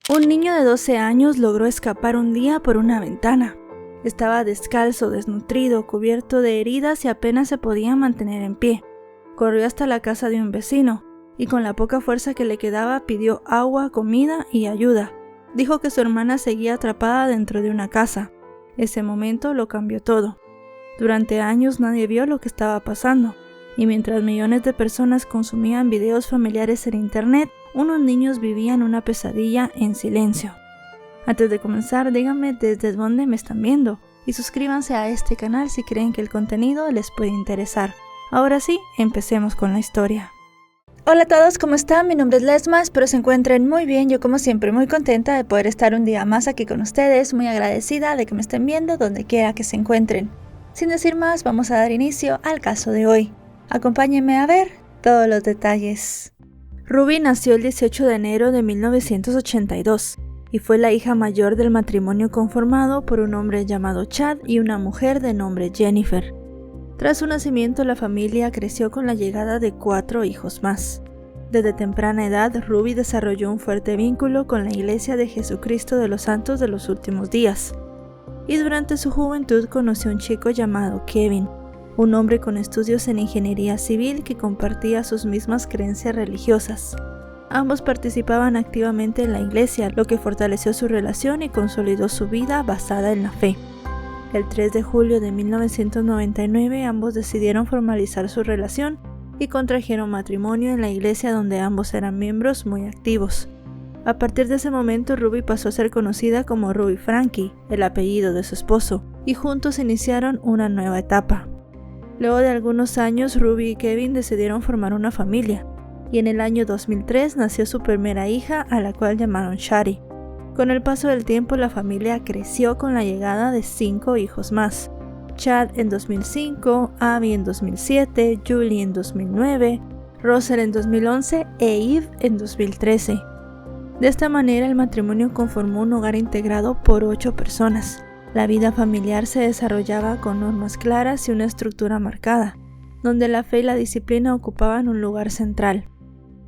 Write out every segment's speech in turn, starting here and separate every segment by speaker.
Speaker 1: Un niño de 12 años logró escapar un día por una ventana. Estaba descalzo, desnutrido, cubierto de heridas y apenas se podía mantener en pie. Corrió hasta la casa de un vecino y con la poca fuerza que le quedaba pidió agua, comida y ayuda. Dijo que su hermana seguía atrapada dentro de una casa. Ese momento lo cambió todo. Durante años nadie vio lo que estaba pasando, y mientras millones de personas consumían videos familiares en internet, unos niños vivían una pesadilla en silencio. Antes de comenzar, díganme desde dónde me están viendo y suscríbanse a este canal si creen que el contenido les puede interesar. Ahora sí, empecemos con la historia. Hola a todos, ¿cómo están? Mi nombre es Lesma, espero se encuentren muy bien. Yo como siempre muy contenta de poder estar un día más aquí con ustedes, muy agradecida de que me estén viendo donde quiera que se encuentren. Sin decir más, vamos a dar inicio al caso de hoy. Acompáñenme a ver todos los detalles. Ruby nació el 18 de enero de 1982 y fue la hija mayor del matrimonio conformado por un hombre llamado Chad y una mujer de nombre Jennifer. Tras su nacimiento, la familia creció con la llegada de 4 hijos más. Desde temprana edad, Ruby desarrolló un fuerte vínculo con la Iglesia de Jesucristo de los Santos de los Últimos Días. Y durante su juventud conoció a un chico llamado Kevin, un hombre con estudios en ingeniería civil que compartía sus mismas creencias religiosas. Ambos participaban activamente en la iglesia, lo que fortaleció su relación y consolidó su vida basada en la fe. El 3 de julio de 1999 ambos decidieron formalizar su relación y contrajeron matrimonio en la iglesia donde ambos eran miembros muy activos. A partir de ese momento, Ruby pasó a ser conocida como Ruby Frankie, el apellido de su esposo, y juntos iniciaron una nueva etapa. Luego de algunos años, Ruby y Kevin decidieron formar una familia, y en el año 2003 nació su primera hija, a la cual llamaron Shari. Con el paso del tiempo, la familia creció con la llegada de 5 hijos más: Chad en 2005, Abby en 2007, Julie en 2009, Russell en 2011 e Eve en 2013. De esta manera, el matrimonio conformó un hogar integrado por 8 personas. La vida familiar se desarrollaba con normas claras y una estructura marcada, donde la fe y la disciplina ocupaban un lugar central.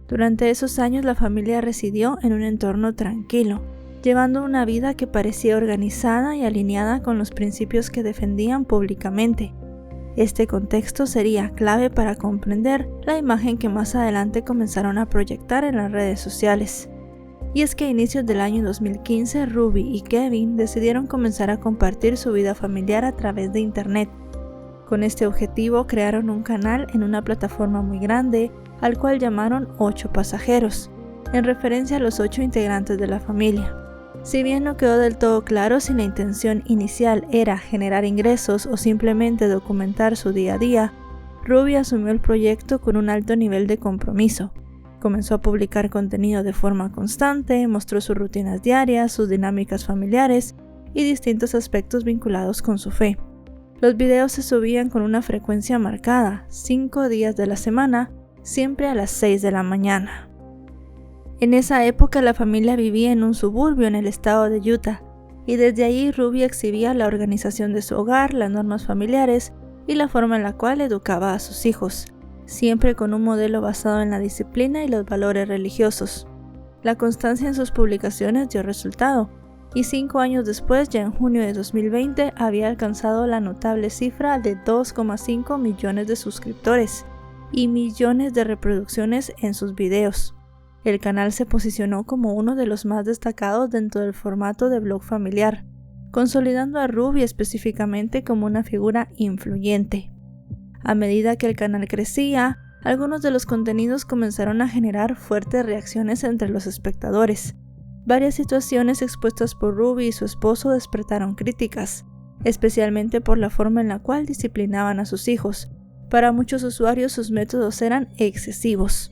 Speaker 1: Durante esos años, la familia residió en un entorno tranquilo, llevando una vida que parecía organizada y alineada con los principios que defendían públicamente. Este contexto sería clave para comprender la imagen que más adelante comenzaron a proyectar en las redes sociales. Y es que a inicios del año 2015, Ruby y Kevin decidieron comenzar a compartir su vida familiar a través de internet. Con este objetivo crearon un canal en una plataforma muy grande, al cual llamaron 8 pasajeros, en referencia a los 8 integrantes de la familia. Si bien no quedó del todo claro si la intención inicial era generar ingresos o simplemente documentar su día a día, Ruby asumió el proyecto con un alto nivel de compromiso. Comenzó a publicar contenido de forma constante, mostró sus rutinas diarias, sus dinámicas familiares y distintos aspectos vinculados con su fe. Los videos se subían con una frecuencia marcada, 5 días de la semana, siempre a las 6 de la mañana. En esa época la familia vivía en un suburbio en el estado de Utah, y desde allí Ruby exhibía la organización de su hogar, las normas familiares y la forma en la cual educaba a sus hijos, siempre con un modelo basado en la disciplina y los valores religiosos. La constancia en sus publicaciones dio resultado, y 5 años después, ya en junio de 2020, había alcanzado la notable cifra de 2,5 millones de suscriptores y millones de reproducciones en sus videos. El canal se posicionó como uno de los más destacados dentro del formato de blog familiar, consolidando a Ruby específicamente como una figura influyente. A medida que el canal crecía, algunos de los contenidos comenzaron a generar fuertes reacciones entre los espectadores. Varias situaciones expuestas por Ruby y su esposo despertaron críticas, especialmente por la forma en la cual disciplinaban a sus hijos. Para muchos usuarios sus métodos eran excesivos.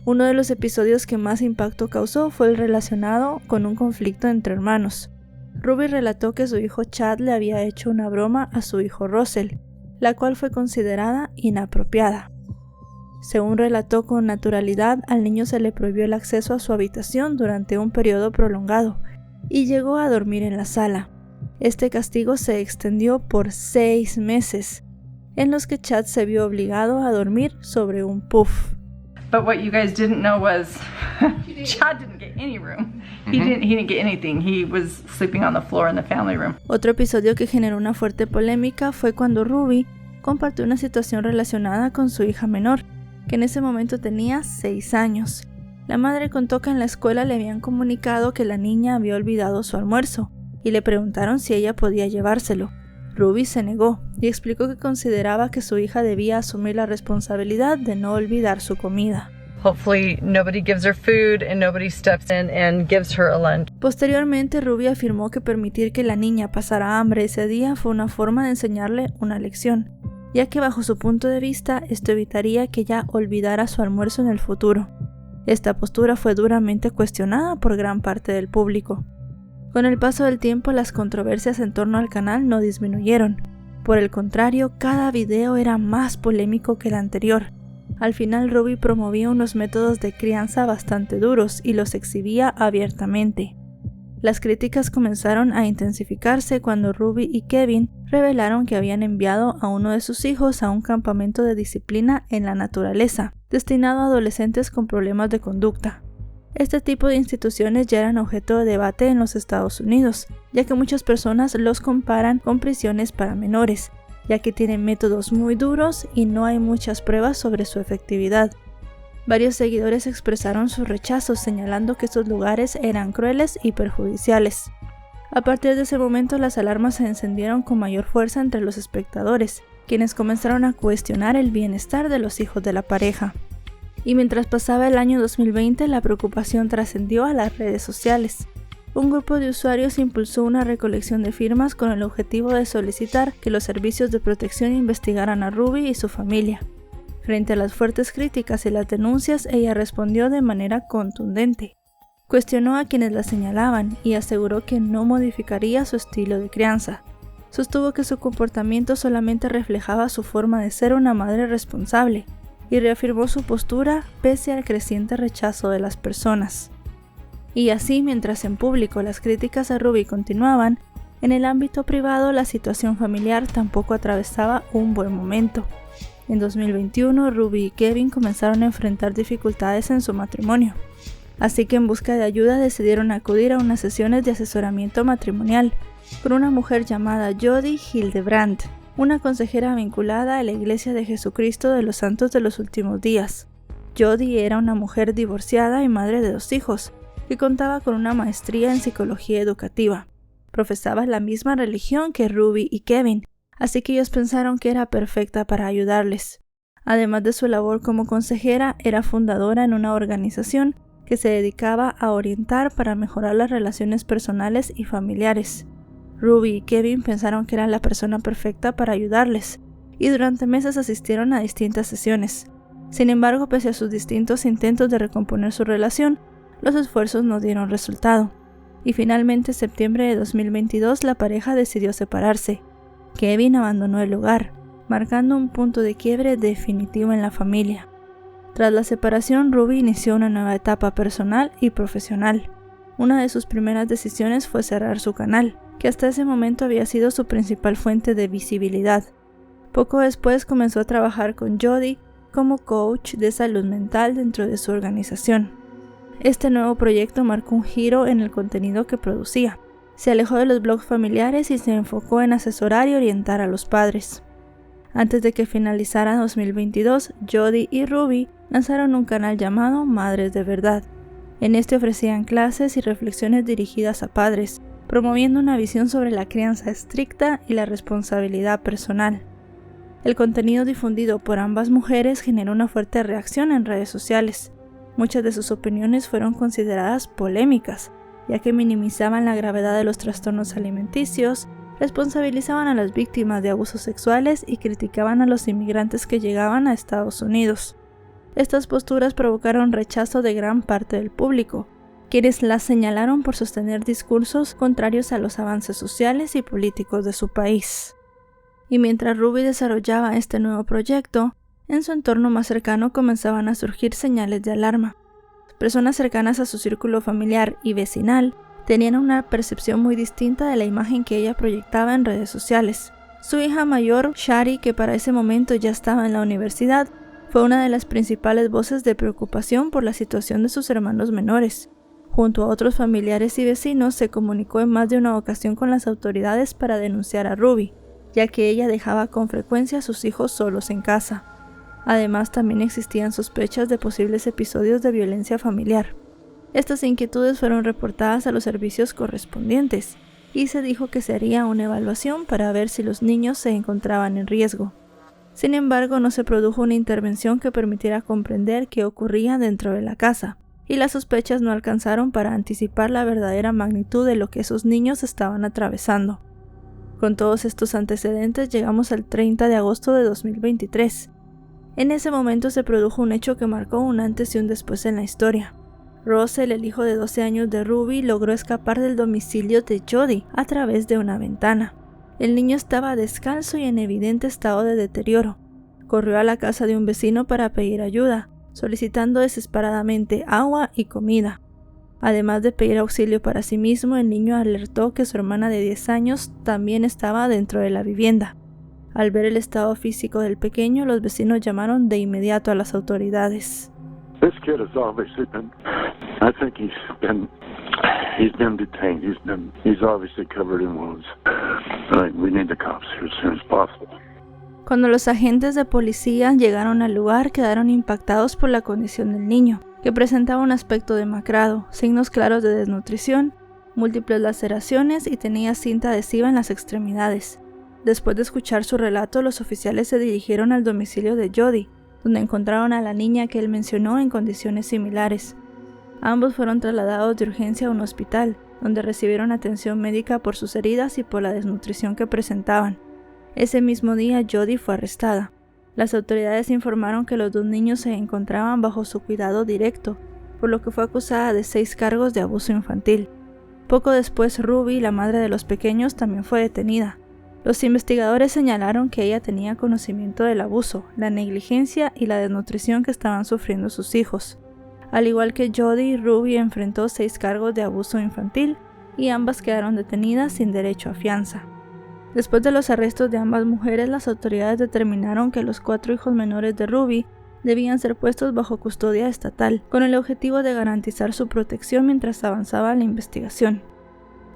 Speaker 1: Uno de los episodios que más impacto causó fue el relacionado con un conflicto entre hermanos. Ruby relató que su hijo Chad le había hecho una broma a su hijo Russell, la cual fue considerada inapropiada. Según relató con naturalidad, al niño se le prohibió el acceso a su habitación durante un periodo prolongado y llegó a dormir en la sala. Este castigo se extendió por 6 meses, en los que Chad se vio obligado a dormir sobre un puff.
Speaker 2: But what you guys didn't know was Chad didn't get any room. He didn't get anything. He was sleeping on the floor in the family room.
Speaker 1: Otro episodio que generó una fuerte polémica fue cuando Ruby compartió una situación relacionada con su hija menor, que en ese momento tenía 6 años. La madre contó que en la escuela le habían comunicado que la niña había olvidado su almuerzo y le preguntaron si ella podía llevárselo. Ruby se negó y explicó que consideraba que su hija debía asumir la responsabilidad de no olvidar su comida.
Speaker 3: Hopefully nobody gives her food and nobody steps in and gives her a lunch.
Speaker 1: Posteriormente, Ruby afirmó que permitir que la niña pasara hambre ese día fue una forma de enseñarle una lección, ya que bajo su punto de vista esto evitaría que ella olvidara su almuerzo en el futuro. Esta postura fue duramente cuestionada por gran parte del público. Con el paso del tiempo, las controversias en torno al canal no disminuyeron. Por el contrario, cada video era más polémico que el anterior. Al final, Ruby promovía unos métodos de crianza bastante duros y los exhibía abiertamente. Las críticas comenzaron a intensificarse cuando Ruby y Kevin revelaron que habían enviado a uno de sus hijos a un campamento de disciplina en la naturaleza, destinado a adolescentes con problemas de conducta. Este tipo de instituciones ya eran objeto de debate en los Estados Unidos, ya que muchas personas los comparan con prisiones para menores, ya que tienen métodos muy duros y no hay muchas pruebas sobre su efectividad. Varios seguidores expresaron su rechazo, señalando que estos lugares eran crueles y perjudiciales. A partir de ese momento, las alarmas se encendieron con mayor fuerza entre los espectadores, quienes comenzaron a cuestionar el bienestar de los hijos de la pareja. Y mientras pasaba el año 2020, la preocupación trascendió a las redes sociales. Un grupo de usuarios impulsó una recolección de firmas con el objetivo de solicitar que los servicios de protección investigaran a Ruby y su familia. Frente a las fuertes críticas y las denuncias, ella respondió de manera contundente. Cuestionó a quienes la señalaban y aseguró que no modificaría su estilo de crianza. Sostuvo que su comportamiento solamente reflejaba su forma de ser una madre responsable, y reafirmó su postura pese al creciente rechazo de las personas. Y así, mientras en público las críticas a Ruby continuaban, en el ámbito privado la situación familiar tampoco atravesaba un buen momento. En 2021, Ruby y Kevin comenzaron a enfrentar dificultades en su matrimonio, así que en busca de ayuda decidieron acudir a unas sesiones de asesoramiento matrimonial con una mujer llamada Jody Hildebrandt, una consejera vinculada a la Iglesia de Jesucristo de los Santos de los Últimos Días. Jody era una mujer divorciada y madre de 2 hijos, que contaba con una maestría en psicología educativa. Profesaba la misma religión que Ruby y Kevin, así que ellos pensaron que era perfecta para ayudarles. Además de su labor como consejera, era fundadora en una organización que se dedicaba a orientar para mejorar las relaciones personales y familiares. Ruby y Kevin pensaron que era la persona perfecta para ayudarles, y durante meses asistieron a distintas sesiones. Sin embargo, pese a sus distintos intentos de recomponer su relación, los esfuerzos no dieron resultado, y finalmente en septiembre de 2022 la pareja decidió separarse. Kevin abandonó el hogar, marcando un punto de quiebre definitivo en la familia. Tras la separación, Ruby inició una nueva etapa personal y profesional. Una de sus primeras decisiones fue cerrar su canal, que hasta ese momento había sido su principal fuente de visibilidad. Poco después comenzó a trabajar con Jody como coach de salud mental dentro de su organización. Este nuevo proyecto marcó un giro en el contenido que producía. Se alejó de los blogs familiares y se enfocó en asesorar y orientar a los padres. Antes de que finalizara 2022, Jody y Ruby lanzaron un canal llamado Madres de Verdad. En este ofrecían clases y reflexiones dirigidas a padres, promoviendo una visión sobre la crianza estricta y la responsabilidad personal. El contenido difundido por ambas mujeres generó una fuerte reacción en redes sociales. Muchas de sus opiniones fueron consideradas polémicas, ya que minimizaban la gravedad de los trastornos alimenticios, responsabilizaban a las víctimas de abusos sexuales y criticaban a los inmigrantes que llegaban a Estados Unidos. Estas posturas provocaron rechazo de gran parte del público, quienes las señalaron por sostener discursos contrarios a los avances sociales y políticos de su país. Y mientras Ruby desarrollaba este nuevo proyecto, en su entorno más cercano comenzaban a surgir señales de alarma. Personas cercanas a su círculo familiar y vecinal tenían una percepción muy distinta de la imagen que ella proyectaba en redes sociales. Su hija mayor, Shari, que para ese momento ya estaba en la universidad, Fue una de las principales voces de preocupación por la situación de sus hermanos menores. Junto a otros familiares y vecinos, se comunicó en más de una ocasión con las autoridades para denunciar a Ruby, ya que ella dejaba con frecuencia a sus hijos solos en casa. Además, también existían sospechas de posibles episodios de violencia familiar. Estas inquietudes fueron reportadas a los servicios correspondientes, y se dijo que se haría una evaluación para ver si los niños se encontraban en riesgo. Sin embargo, no se produjo una intervención que permitiera comprender qué ocurría dentro de la casa, y las sospechas no alcanzaron para anticipar la verdadera magnitud de lo que esos niños estaban atravesando. Con todos estos antecedentes llegamos al 30 de agosto de 2023. En ese momento se produjo un hecho que marcó un antes y un después en la historia. Russell, el hijo de 12 años de Ruby, logró escapar del domicilio de Jody a través de una ventana. El niño estaba descalzo y en evidente estado de deterioro. Corrió a la casa de un vecino para pedir ayuda, solicitando desesperadamente agua y comida. Además de pedir auxilio para sí mismo, el niño alertó que su hermana de 10 años también estaba dentro de la vivienda. Al ver el estado físico del pequeño, los vecinos llamaron de inmediato a las autoridades.
Speaker 4: This kid has obviously I think he's been detained. He's obviously covered in wounds. We need the cops here as soon as possible.
Speaker 1: Cuando los agentes de policía llegaron al lugar, quedaron impactados por la condición del niño, que presentaba un aspecto demacrado, signos claros de desnutrición, múltiples laceraciones y tenía cinta adhesiva en las extremidades. Después de escuchar su relato, los oficiales se dirigieron al domicilio de Jody, donde encontraron a la niña que él mencionó en condiciones similares. Ambos fueron trasladados de urgencia a un hospital, donde recibieron atención médica por sus heridas y por la desnutrición que presentaban. Ese mismo día, Jody fue arrestada. Las autoridades informaron que los dos niños se encontraban bajo su cuidado directo, por lo que fue acusada de 6 cargos de abuso infantil. Poco después, Ruby, la madre de los pequeños, también fue detenida. Los investigadores señalaron que ella tenía conocimiento del abuso, la negligencia y la desnutrición que estaban sufriendo sus hijos. Al igual que Jody, Ruby enfrentó 6 cargos de abuso infantil y ambas quedaron detenidas sin derecho a fianza. Después de los arrestos de ambas mujeres, las autoridades determinaron que los 4 hijos menores de Ruby debían ser puestos bajo custodia estatal, con el objetivo de garantizar su protección mientras avanzaba la investigación.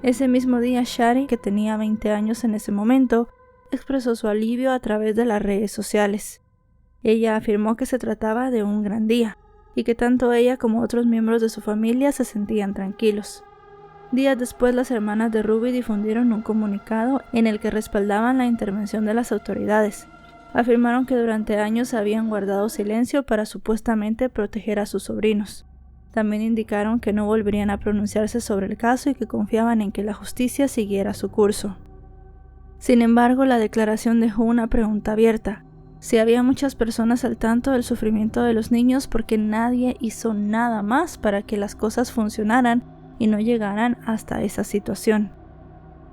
Speaker 1: Ese mismo día, Shari, que tenía 20 años en ese momento, expresó su alivio a través de las redes sociales. Ella afirmó que se trataba de un gran día, y que tanto ella como otros miembros de su familia se sentían tranquilos. Días después, las hermanas de Ruby difundieron un comunicado en el que respaldaban la intervención de las autoridades. Afirmaron que durante años habían guardado silencio para supuestamente proteger a sus sobrinos. También indicaron que no volverían a pronunciarse sobre el caso y que confiaban en que la justicia siguiera su curso. Sin embargo, la declaración dejó una pregunta abierta: si había muchas personas al tanto del sufrimiento de los niños porque nadie hizo nada más para que las cosas funcionaran y no llegaran hasta esa situación.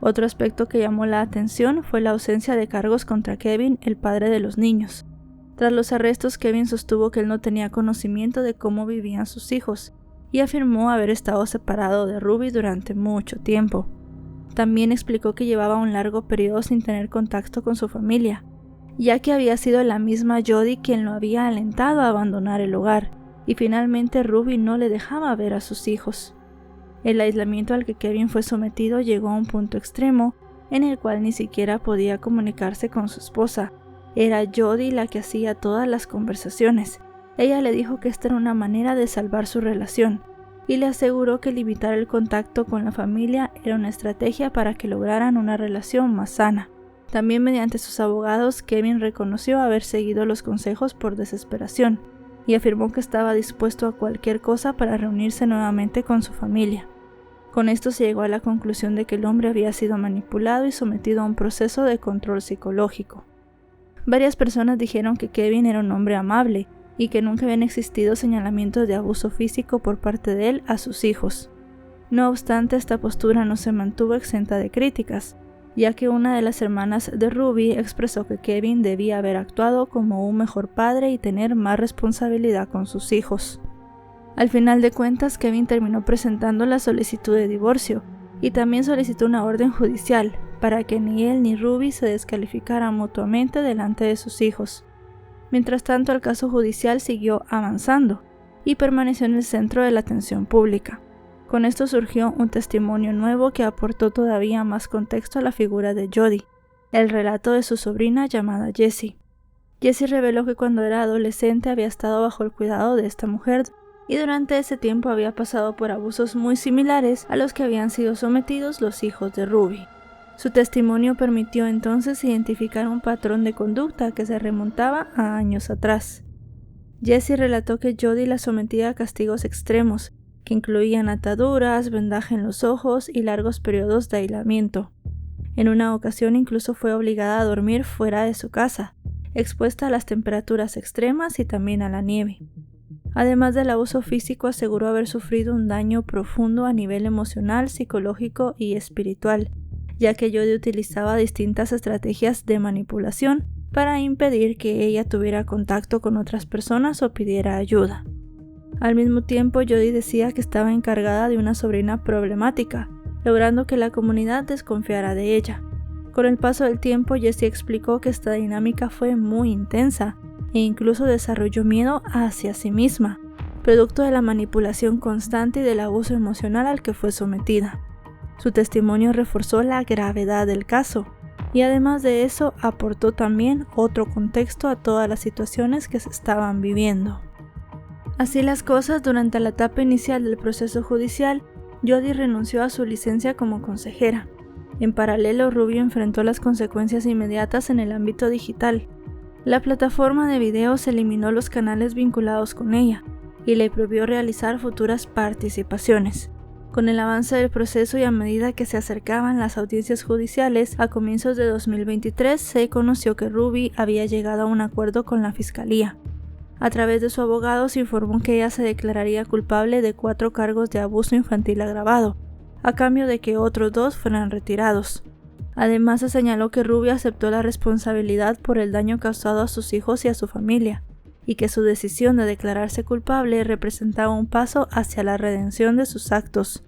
Speaker 1: Otro aspecto que llamó la atención fue la ausencia de cargos contra Kevin, el padre de los niños. Tras los arrestos, Kevin sostuvo que él no tenía conocimiento de cómo vivían sus hijos y afirmó haber estado separado de Ruby durante mucho tiempo. También explicó que llevaba un largo periodo sin tener contacto con su familia, ya que había sido la misma Jody quien lo había alentado a abandonar el hogar, y finalmente Ruby no le dejaba ver a sus hijos. El aislamiento al que Kevin fue sometido llegó a un punto extremo en el cual ni siquiera podía comunicarse con su esposa. Era Jody la que hacía todas las conversaciones. Ella le dijo que esta era una manera de salvar su relación, y le aseguró que limitar el contacto con la familia era una estrategia para que lograran una relación más sana. También mediante sus abogados, Kevin reconoció haber seguido los consejos por desesperación, y afirmó que estaba dispuesto a cualquier cosa para reunirse nuevamente con su familia. Con esto se llegó a la conclusión de que el hombre había sido manipulado y sometido a un proceso de control psicológico. Varias personas dijeron que Kevin era un hombre amable y que nunca habían existido señalamientos de abuso físico por parte de él a sus hijos. No obstante, esta postura no se mantuvo exenta de críticas, ya que una de las hermanas de Ruby expresó que Kevin debía haber actuado como un mejor padre y tener más responsabilidad con sus hijos. Al final de cuentas, Kevin terminó presentando la solicitud de divorcio y también solicitó una orden judicial para que ni él ni Ruby se descalificaran mutuamente delante de sus hijos. Mientras tanto, el caso judicial siguió avanzando y permaneció en el centro de la atención pública. Con esto surgió un testimonio nuevo que aportó todavía más contexto a la figura de Jody, el relato de su sobrina llamada Jessie. Jessie reveló que cuando era adolescente había estado bajo el cuidado de esta mujer y durante ese tiempo había pasado por abusos muy similares a los que habían sido sometidos los hijos de Ruby. Su testimonio permitió entonces identificar un patrón de conducta que se remontaba a años atrás. Jessie relató que Jody la sometía a castigos extremos, que incluían ataduras, vendaje en los ojos y largos periodos de aislamiento. En una ocasión incluso fue obligada a dormir fuera de su casa, expuesta a las temperaturas extremas y también a la nieve. Además del abuso físico, aseguró haber sufrido un daño profundo a nivel emocional, psicológico y espiritual, ya que Jody utilizaba distintas estrategias de manipulación para impedir que ella tuviera contacto con otras personas o pidiera ayuda. Al mismo tiempo, Jody decía que estaba encargada de una sobrina problemática, logrando que la comunidad desconfiara de ella. Con el paso del tiempo, Jessie explicó que esta dinámica fue muy intensa e incluso desarrolló miedo hacia sí misma, producto de la manipulación constante y del abuso emocional al que fue sometida. Su testimonio reforzó la gravedad del caso y además de eso aportó también otro contexto a todas las situaciones que se estaban viviendo. Así las cosas, durante la etapa inicial del proceso judicial, Jody renunció a su licencia como consejera. En paralelo, Ruby enfrentó las consecuencias inmediatas en el ámbito digital. La plataforma de videos eliminó los canales vinculados con ella y le prohibió realizar futuras participaciones. Con el avance del proceso y a medida que se acercaban las audiencias judiciales, a comienzos de 2023 se conoció que Ruby había llegado a un acuerdo con la fiscalía. A través de su abogado se informó que ella se declararía culpable de 4 cargos de abuso infantil agravado, a cambio de que otros 2 fueran retirados. Además, se señaló que Ruby aceptó la responsabilidad por el daño causado a sus hijos y a su familia, y que su decisión de declararse culpable representaba un paso hacia la redención de sus actos.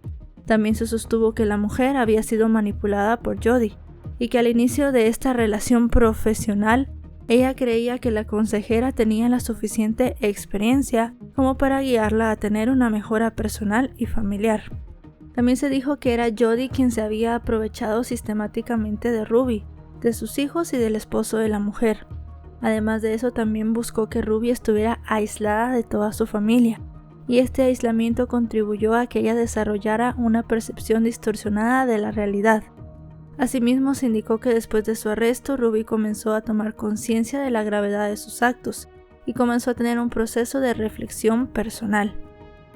Speaker 1: También se sostuvo que la mujer había sido manipulada por Jody, y que al inicio de esta relación profesional, ella creía que la consejera tenía la suficiente experiencia como para guiarla a tener una mejora personal y familiar. También se dijo que era Jody quien se había aprovechado sistemáticamente de Ruby, de sus hijos y del esposo de la mujer. Además de eso, también buscó que Ruby estuviera aislada de toda su familia, y este aislamiento contribuyó a que ella desarrollara una percepción distorsionada de la realidad. Asimismo, se indicó que después de su arresto, Ruby comenzó a tomar conciencia de la gravedad de sus actos y comenzó a tener un proceso de reflexión personal.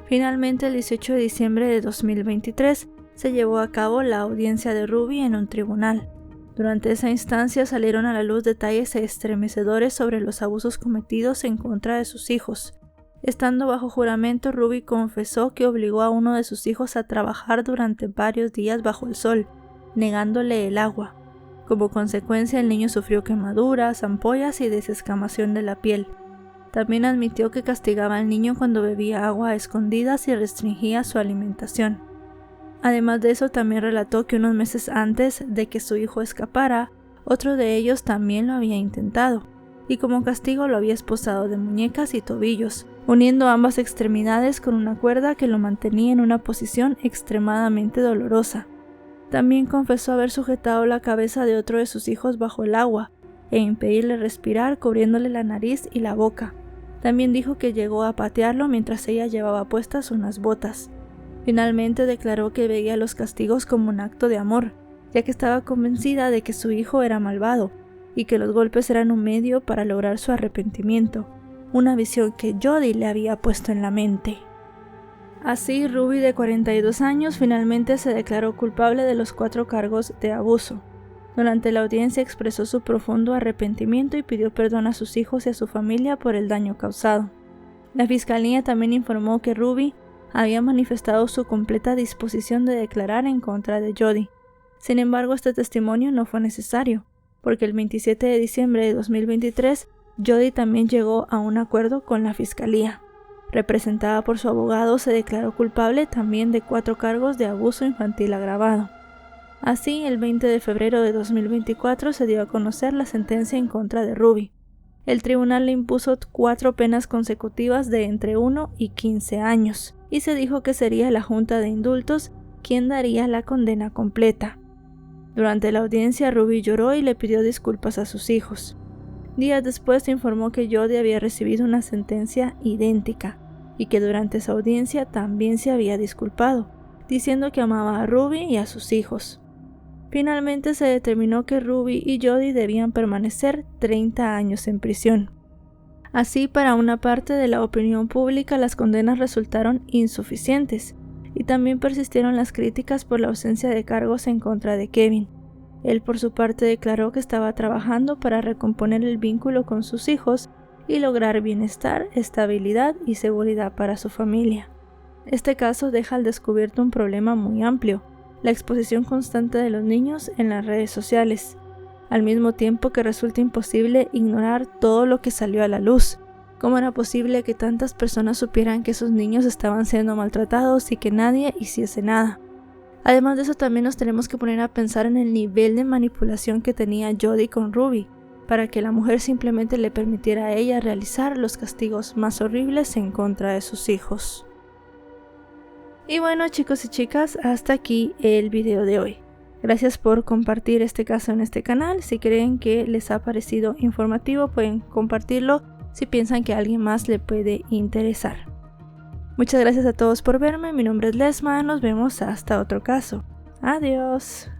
Speaker 1: Finalmente, el 18 de diciembre de 2023, se llevó a cabo la audiencia de Ruby en un tribunal. Durante esa instancia salieron a la luz detalles estremecedores sobre los abusos cometidos en contra de sus hijos. Estando bajo juramento, Ruby confesó que obligó a uno de sus hijos a trabajar durante varios días bajo el sol, negándole el agua. Como consecuencia, el niño sufrió quemaduras, ampollas y desescamación de la piel. También admitió que castigaba al niño cuando bebía agua a escondidas y restringía su alimentación. Además de eso, también relató que unos meses antes de que su hijo escapara, otro de ellos también lo había intentado, y como castigo lo había esposado de muñecas y tobillos, uniendo ambas extremidades con una cuerda que lo mantenía en una posición extremadamente dolorosa. También confesó haber sujetado la cabeza de otro de sus hijos bajo el agua e impedirle respirar, cubriéndole la nariz y la boca. También dijo que llegó a patearlo mientras ella llevaba puestas unas botas. Finalmente declaró que veía los castigos como un acto de amor, ya que estaba convencida de que su hijo era malvado y que los golpes eran un medio para lograr su arrepentimiento, una visión que Jody le había puesto en la mente. Así, Ruby, de 42 años, finalmente se declaró culpable de los 4 cargos de abuso. Durante la audiencia expresó su profundo arrepentimiento y pidió perdón a sus hijos y a su familia por el daño causado. La fiscalía también informó que Ruby había manifestado su completa disposición de declarar en contra de Jody. Sin embargo, este testimonio no fue necesario, porque el 27 de diciembre de 2023, Jody también llegó a un acuerdo con la fiscalía. Representada por su abogado, se declaró culpable también de 4 cargos de abuso infantil agravado. Así, el 20 de febrero de 2024 se dio a conocer la sentencia en contra de Ruby. El tribunal le impuso 4 penas consecutivas de entre 1 y 15 años, y se dijo que sería la Junta de Indultos quien daría la condena completa. Durante la audiencia, Ruby lloró y le pidió disculpas a sus hijos. Días después se informó que Jodi había recibido una sentencia idéntica, y que durante esa audiencia también se había disculpado, diciendo que amaba a Ruby y a sus hijos. Finalmente se determinó que Ruby y Jodi debían permanecer 30 años en prisión. Así, para una parte de la opinión pública, las condenas resultaron insuficientes, y también persistieron las críticas por la ausencia de cargos en contra de Kevin. Él, por su parte, declaró que estaba trabajando para recomponer el vínculo con sus hijos y lograr bienestar, estabilidad y seguridad para su familia. Este caso deja al descubierto un problema muy amplio: la exposición constante de los niños en las redes sociales, al mismo tiempo que resulta imposible ignorar todo lo que salió a la luz. ¿Cómo era posible que tantas personas supieran que esos niños estaban siendo maltratados y que nadie hiciese nada? Además de eso, también nos tenemos que poner a pensar en el nivel de manipulación que tenía Jodi con Ruby, para que la mujer simplemente le permitiera a ella realizar los castigos más horribles en contra de sus hijos. Y bueno, chicos y chicas, hasta aquí el video de hoy. Gracias por compartir este caso en este canal. Si creen que les ha parecido informativo, pueden compartirlo si piensan que a alguien más le puede interesar. Muchas gracias a todos por verme. Mi nombre es Lesma. Nos vemos hasta otro caso. Adiós.